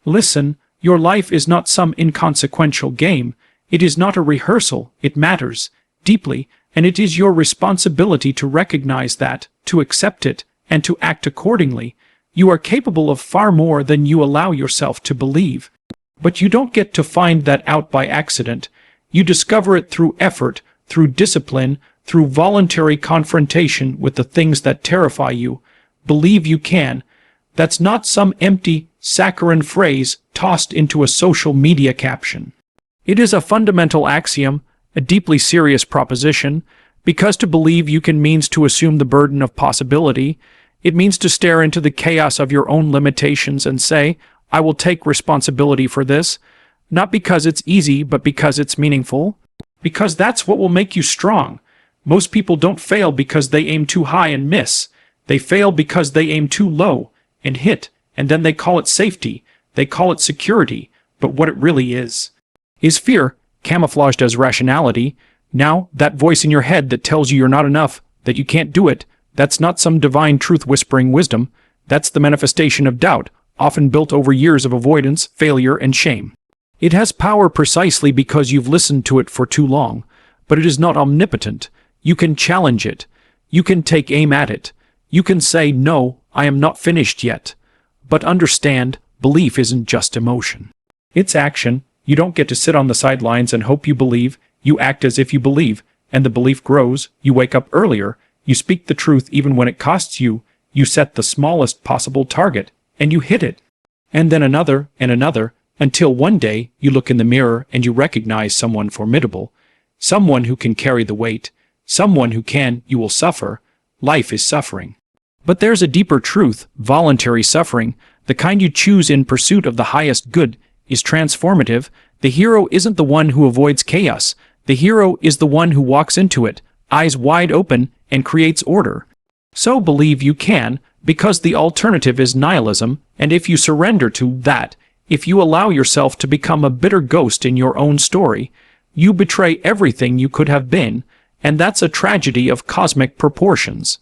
Listen, your life is not some inconsequential game. It is not a rehearsal. It matters deeply, and it is your responsibility to recognize that, to accept it, and to act accordingly. You are capable of far more than you allow yourself to believe. But you don't get to find that out by accident. You discover it through effort, through discipline, through voluntary confrontation with the things that terrify you. Believe you can. That's not some empty, saccharine phrase tossed into a social media caption. It is a fundamental axiom, a deeply serious proposition, because to believe you can means to assume the burden of possibility. It means to stare into the chaos of your own limitations and say, I will take responsibility for this, not because it's easy, but because it's meaningful. Because that's what will make you strong. Most people don't fail because they aim too high and miss. They fail because they aim too low and hit, and then they call it safety. They call it security, but what it really is fear, camouflaged as rationality. Now, that voice in your head that tells you you're not enough, that you can't do it, that's not some divine truth-whispering wisdom. That's the manifestation of doubt, often built over years of avoidance, failure, and shame. It has power precisely because you've listened to it for too long, but it is not omnipotent. You can challenge it. You can take aim at it. You can say, no, I am not finished yet. But understand, belief isn't just emotion. It's action. You don't get to sit on the sidelines and hope you believe. You act as if you believe, and the belief grows. You wake up earlier. You speak the truth even when it costs you. You set the smallest possible target, and you hit it. And then another, and another, until one day you look in the mirror and you recognize someone formidable, someone who can carry the weight, someone who can. You will suffer. Life is suffering. But there's a deeper truth. Voluntary suffering, the kind you choose in pursuit of the highest good, is transformative. The hero isn't the one who avoids chaos. The hero is the one who walks into it, eyes wide open, and creates order. So believe you can, because the alternative is nihilism, and if you surrender to that, if you allow yourself to become a bitter ghost in your own story, you betray everything you could have been, and that's a tragedy of cosmic proportions.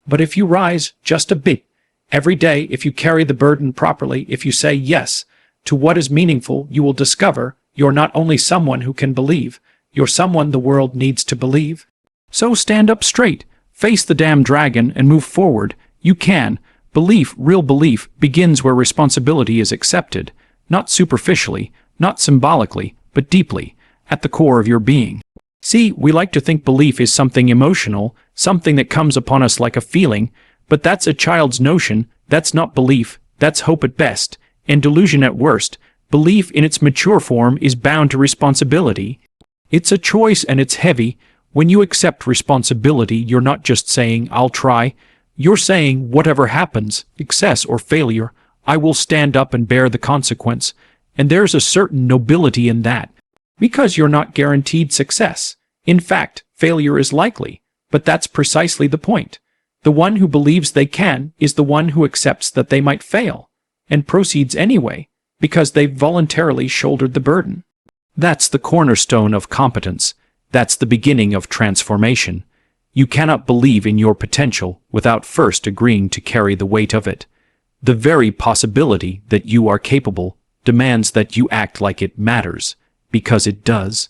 But if you rise just a bit, every day, if you carry the burden properly, if you say yes to what is meaningful, you will discover you're not only someone who can believe, you're someone the world needs to believe. So stand up straight, face the damn dragon, and move forward. You can. Belief, real belief, begins where responsibility is accepted, not superficially, not symbolically, but deeply, at the core of your being. See, we like to think belief is something emotional, something that comes upon us like a feeling, but that's a child's notion. That's not belief, that's hope at best, and delusion at worst. Belief in its mature form is bound to responsibility. It's a choice and it's heavy. When you accept responsibility, you're not just saying, I'll try. You're saying, whatever happens, success or failure, I will stand up and bear the consequence. And there's a certain nobility in that. Because you're not guaranteed success. In fact, failure is likely. But that's precisely the point. The one who believes they can is the one who accepts that they might fail, and proceeds anyway, because they've voluntarily shouldered the burden. That's the cornerstone of competence. That's the beginning of transformation. You cannot believe in your potential without first agreeing to carry the weight of it. The very possibility that you are capable demands that you act like it matters, because it does.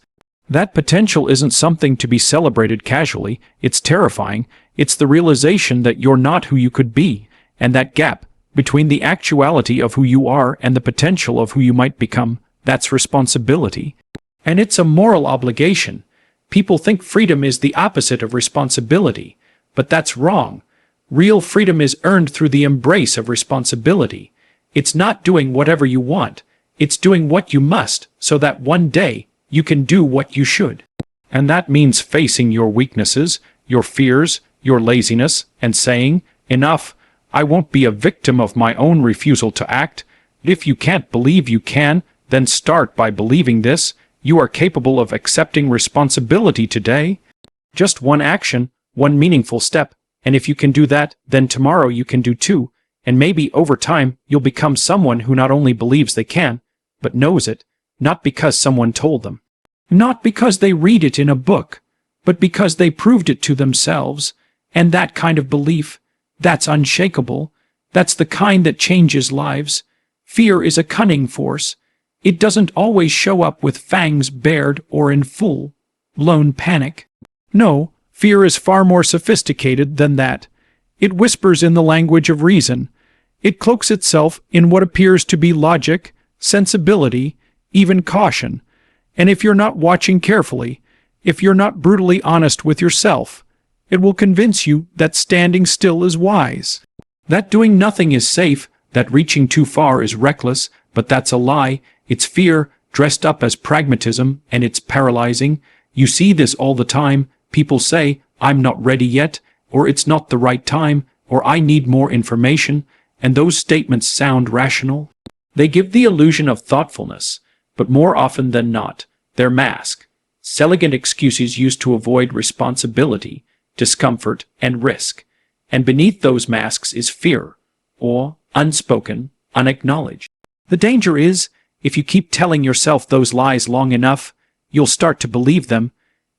That potential isn't something to be celebrated casually. It's terrifying. It's the realization that you're not who you could be, and that gap between the actuality of who you are and the potential of who you might become, that's responsibility. And it's a moral obligation. People think freedom is the opposite of responsibility, but that's wrong. Real freedom is earned through the embrace of responsibility. It's not doing whatever you want. It's doing what you must, so that one day you can do what you should. And that means facing your weaknesses, your fears, your laziness, and saying, enough, I won't be a victim of my own refusal to act. If you can't believe you can, then start by believing this. You are capable of accepting responsibility today. Just one action, one meaningful step, and if you can do that, then tomorrow you can do two, and maybe over time you'll become someone who not only believes they can, but knows it, not because someone told them. Not because they read it in a book, but because they proved it to themselves. And that kind of belief, that's unshakable. That's the kind that changes lives. Fear is a cunning force. It doesn't always show up with fangs bared or in full-blown panic. No, fear is far more sophisticated than that. It whispers in the language of reason. It cloaks itself in what appears to be logic, sensibility, even caution. And if you're not watching carefully, if you're not brutally honest with yourself, it will convince you that standing still is wise, that doing nothing is safe, that reaching too far is reckless, but that's a lie. It's fear dressed up as pragmatism, and it's paralyzing. You see this all the time. People say, "I'm not ready yet," or "it's not the right time," or "I need more information," and those statements sound rational. They give the illusion of thoughtfulness, but more often than not, they're mask, elegant excuses used to avoid responsibility, discomfort, and risk. And beneath those masks is fear, or unspoken, unacknowledged. The danger is, if you keep telling yourself those lies long enough, you'll start to believe them.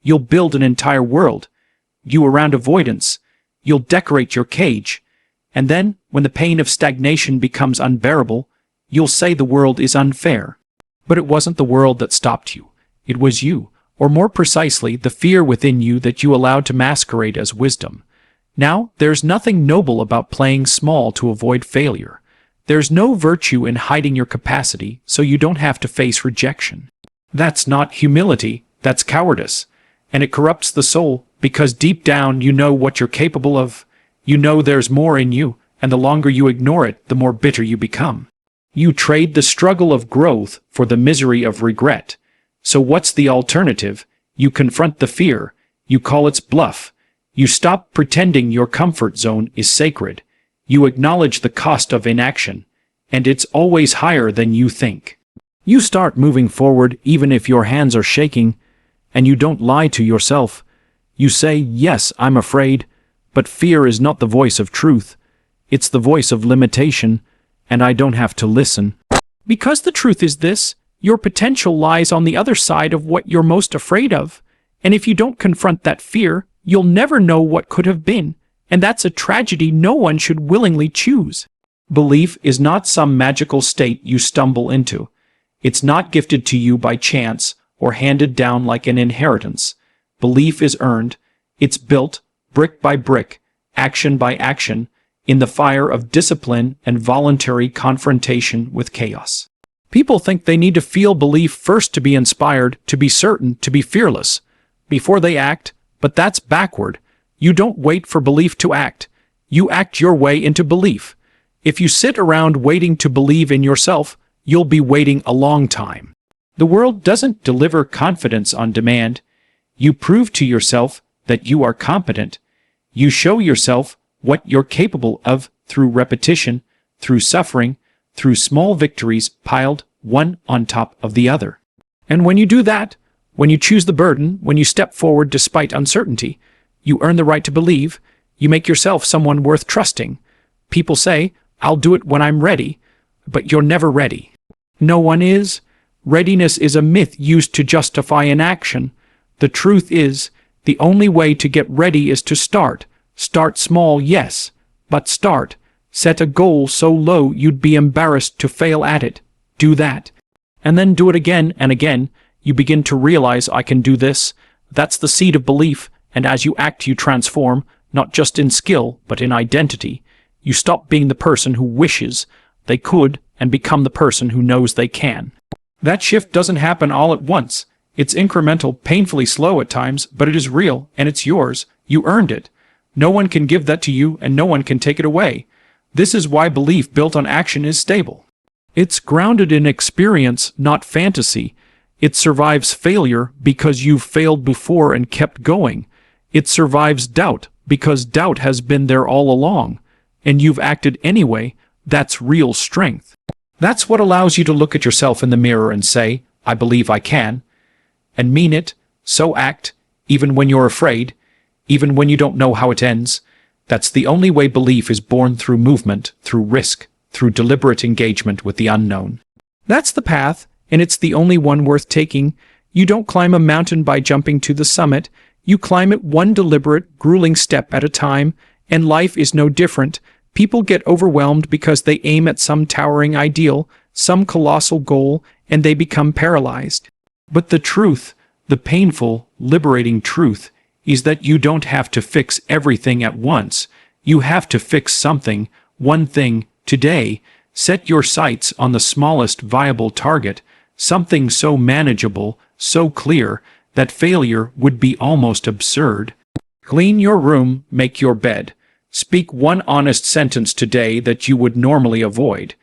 You'll build an entire world, you around avoidance. You'll decorate your cage. And then, when the pain of stagnation becomes unbearable, you'll say the world is unfair. But it wasn't the world that stopped you. It was you, or more precisely, the fear within you that you allowed to masquerade as wisdom. Now, there's nothing noble about playing small to avoid failure. There's no virtue in hiding your capacity so you don't have to face rejection. That's not humility, that's cowardice. And it corrupts the soul, because deep down you know what you're capable of. You know there's more in you, and the longer you ignore it, the more bitter you become. You trade the struggle of growth for the misery of regret. So what's the alternative? You confront the fear. You call its bluff. You stop pretending your comfort zone is sacred. You acknowledge the cost of inaction, and it's always higher than you think. You start moving forward even if your hands are shaking, and you don't lie to yourself. You say, "Yes, I'm afraid," but fear is not the voice of truth. It's the voice of limitation, and I don't have to listen. Because the truth is this: your potential lies on the other side of what you're most afraid of, and if you don't confront that fear, you'll never know what could have been, and that's a tragedy no one should willingly choose. Belief is not some magical state you stumble into. It's not gifted to you by chance or handed down like an inheritance. Belief is earned. It's built, brick by brick, action by action, in the fire of discipline and voluntary confrontation with chaos. People think they need to feel belief first to be inspired, to be certain, to be fearless, before they act, but that's backward. You don't wait for belief to act. You act your way into belief. If you sit around waiting to believe in yourself, you'll be waiting a long time. The world doesn't deliver confidence on demand. You prove to yourself that you are competent. You show yourself what you're capable of through repetition, through suffering, through small victories piled one on top of the other. And when you do that, when you choose the burden, when you step forward despite uncertainty, you earn the right to believe. You make yourself someone worth trusting. People say, "I'll do it when I'm ready," but you're never ready. No one is. Readiness is a myth used to justify inaction. The truth is, the only way to get ready is to start. Start small, yes, but start. Set a goal so low you'd be embarrassed to fail at it. Do that. And then do it again and again. You begin to realize, "I can do this." That's the seed of belief, and as you act you transform, not just in skill, but in identity. You stop being the person who wishes they could and become the person who knows they can. That shift doesn't happen all at once. It's incremental, painfully slow at times, but it is real, and it's yours. You earned it. No one can give that to you, and no one can take it away. This is why belief built on action is stable. It's grounded in experience, not fantasy. It survives failure because you've failed before and kept going. It survives doubt because doubt has been there all along, and you've acted anyway. That's real strength. That's what allows you to look at yourself in the mirror and say, "I believe I can," and mean it. So act, even when you're afraid, even when you don't know how it ends. That's the only way belief is born, through movement, through risk, through deliberate engagement with the unknown. That's the path, and it's the only one worth taking. You don't climb a mountain by jumping to the summit. You climb it one deliberate, grueling step at a time, and life is no different. People get overwhelmed because they aim at some towering ideal, some colossal goal, and they become paralyzed. But the truth, the painful, liberating truth, is that you don't have to fix everything at once. You have to fix something, one thing, today. Set your sights on the smallest viable target, something so manageable, so clear, that failure would be almost absurd. Clean your room, make your bed. Speak one honest sentence today that you would normally avoid.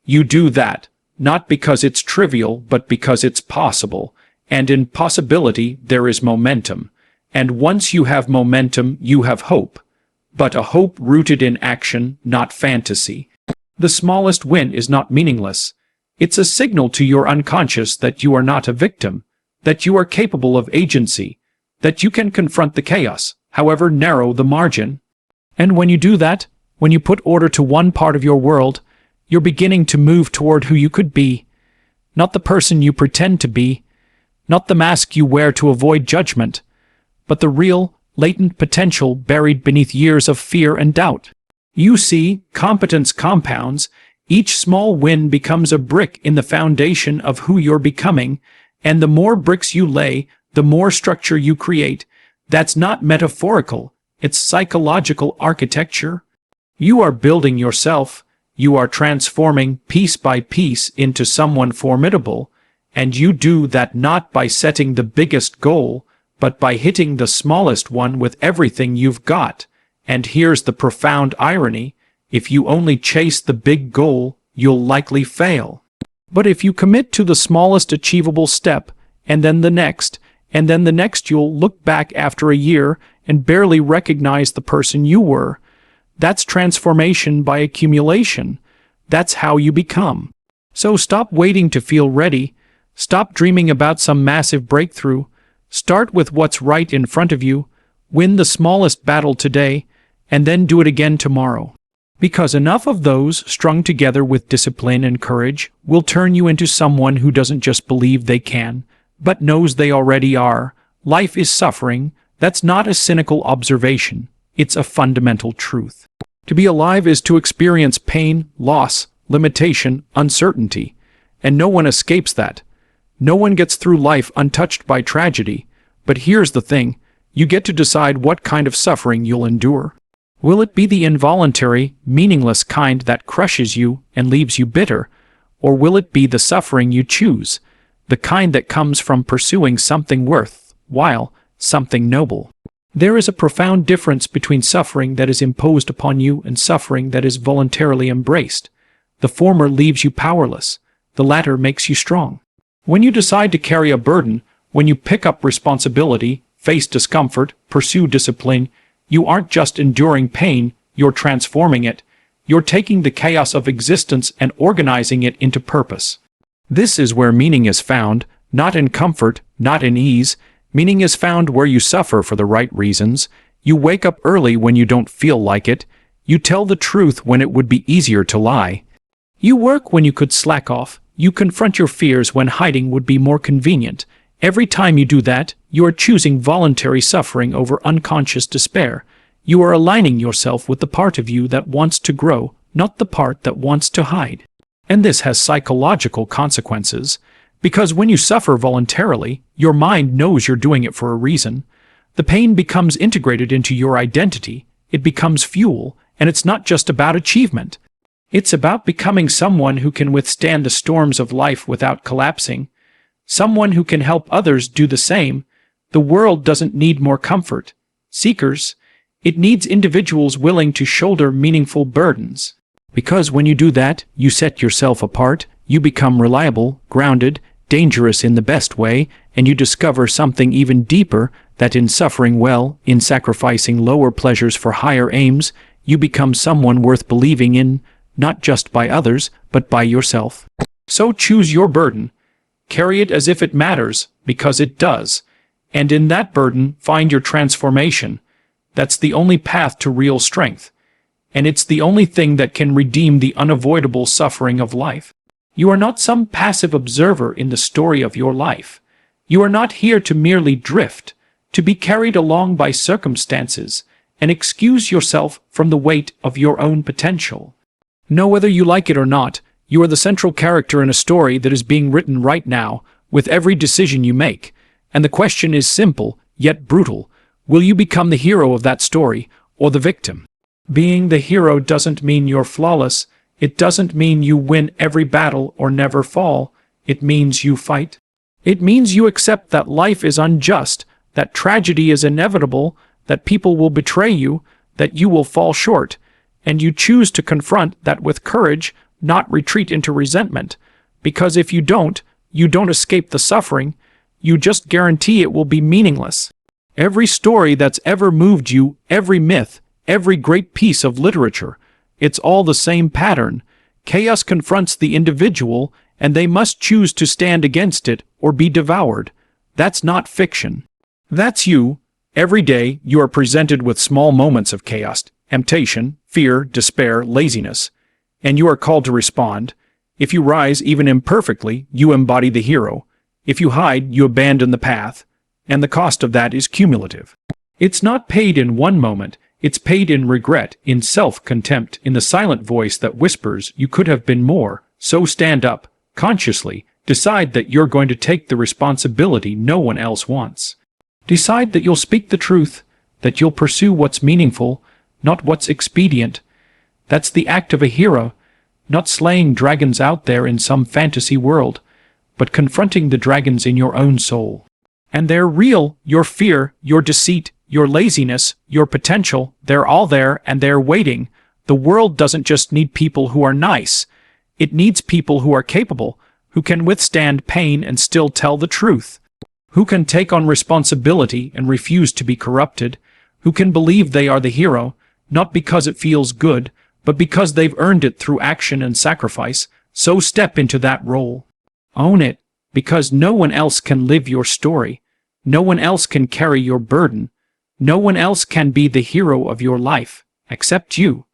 You do that, not because it's trivial, but because it's possible. And in possibility there is momentum. And once you have momentum, you have hope. But a hope rooted in action, not fantasy. The smallest win is not meaningless. It's a signal to your unconscious that you are not a victim, that you are capable of agency, that you can confront the chaos, however narrow the margin. And when you do that, when you put order to one part of your world, you're beginning to move toward who you could be. Not the person you pretend to be, not the mask you wear to avoid judgment, but the real, latent potential buried beneath years of fear and doubt. You see, competence compounds. Each small win becomes a brick in the foundation of who you're becoming, and the more bricks you lay, the more structure you create. That's not metaphorical, it's psychological architecture. You are building yourself, you are transforming piece by piece into someone formidable, and you do that not by setting the biggest goal, but by hitting the smallest one with everything you've got. And here's the profound irony: if you only chase the big goal, you'll likely fail. But if you commit to the smallest achievable step, and then the next, and then the next, you'll look back after a year and barely recognize the person you were. That's transformation by accumulation. That's how you become. So stop waiting to feel ready. Stop dreaming about some massive breakthrough. Start with what's right in front of you. Win the smallest battle today, and then do it again tomorrow. Because enough of those, strung together with discipline and courage, will turn you into someone who doesn't just believe they can, but knows they already are. Life is suffering. That's not a cynical observation. It's a fundamental truth. To be alive is to experience pain, loss, limitation, uncertainty. And no one escapes that. No one gets through life untouched by tragedy. But here's the thing: you get to decide what kind of suffering you'll endure. Will it be the involuntary, meaningless kind that crushes you and leaves you bitter? Or will it be the suffering you choose, the kind that comes from pursuing something worthwhile, something noble? There is a profound difference between suffering that is imposed upon you and suffering that is voluntarily embraced. The former leaves you powerless. The latter makes you strong. When you decide to carry a burden, when you pick up responsibility, face discomfort, pursue discipline, you aren't just enduring pain, you're transforming it. You're taking the chaos of existence and organizing it into purpose. This is where meaning is found, not in comfort, not in ease. Meaning is found where you suffer for the right reasons. You wake up early when you don't feel like it. You tell the truth when it would be easier to lie. You work when you could slack off. You confront your fears when hiding would be more convenient. Every time you do that, you are choosing voluntary suffering over unconscious despair. You are aligning yourself with the part of you that wants to grow, not the part that wants to hide. And this has psychological consequences. Because when you suffer voluntarily, your mind knows you're doing it for a reason. The pain becomes integrated into your identity. It becomes fuel, and it's not just about achievement. It's about becoming someone who can withstand the storms of life without collapsing. Someone who can help others do the same. The world doesn't need more comfort seekers. It needs individuals willing to shoulder meaningful burdens. Because when you do that, you set yourself apart. You become reliable, grounded, dangerous in the best way, and you discover something even deeper, that in suffering well, in sacrificing lower pleasures for higher aims, you become someone worth believing in, not just by others, but by yourself. So choose your burden. Carry it as if it matters, because it does. And in that burden, find your transformation. That's the only path to real strength. And it's the only thing that can redeem the unavoidable suffering of life. You are not some passive observer in the story of your life. You are not here to merely drift, to be carried along by circumstances. and excuse yourself from the weight of your own potential. Know whether you like it or not, you are the central character in a story that is being written right now, with every decision you make. And the question is simple, yet brutal. Will you become the hero of that story, or the victim? Being the hero doesn't mean you're flawless. It doesn't mean you win every battle or never fall. It means you fight. It means you accept that life is unjust, that tragedy is inevitable, that people will betray you, that you will fall short, and you choose to confront that with courage, not retreat into resentment. Because if you don't escape the suffering, you just guarantee it will be meaningless. Every story that's ever moved you, every myth, every great piece of literature, it's all the same pattern. Chaos confronts the individual, and they must choose to stand against it or be devoured. That's not fiction. That's you. Every day, you are presented with small moments of chaos, temptation, fear, despair, laziness, and you are called to respond. If you rise even imperfectly, you embody the hero. If you hide, you abandon the path, and the cost of that is cumulative. It's not paid in one moment, it's paid in regret, in self-contempt, in the silent voice that whispers, you could have been more. So stand up, consciously, decide that you're going to take the responsibility no one else wants. Decide that you'll speak the truth, that you'll pursue what's meaningful, not what's expedient. That's the act of a hero, not slaying dragons out there in some fantasy world, but confronting the dragons in your own soul. And they're real, your fear, your deceit, your laziness, your potential, they're all there and they're waiting. The world doesn't just need people who are nice. It needs people who are capable, who can withstand pain and still tell the truth, who can take on responsibility and refuse to be corrupted, who can believe they are the hero, not because it feels good, but because they've earned it through action and sacrifice. So step into that role. Own it, because no one else can live your story. No one else can carry your burden. No one else can be the hero of your life, except you.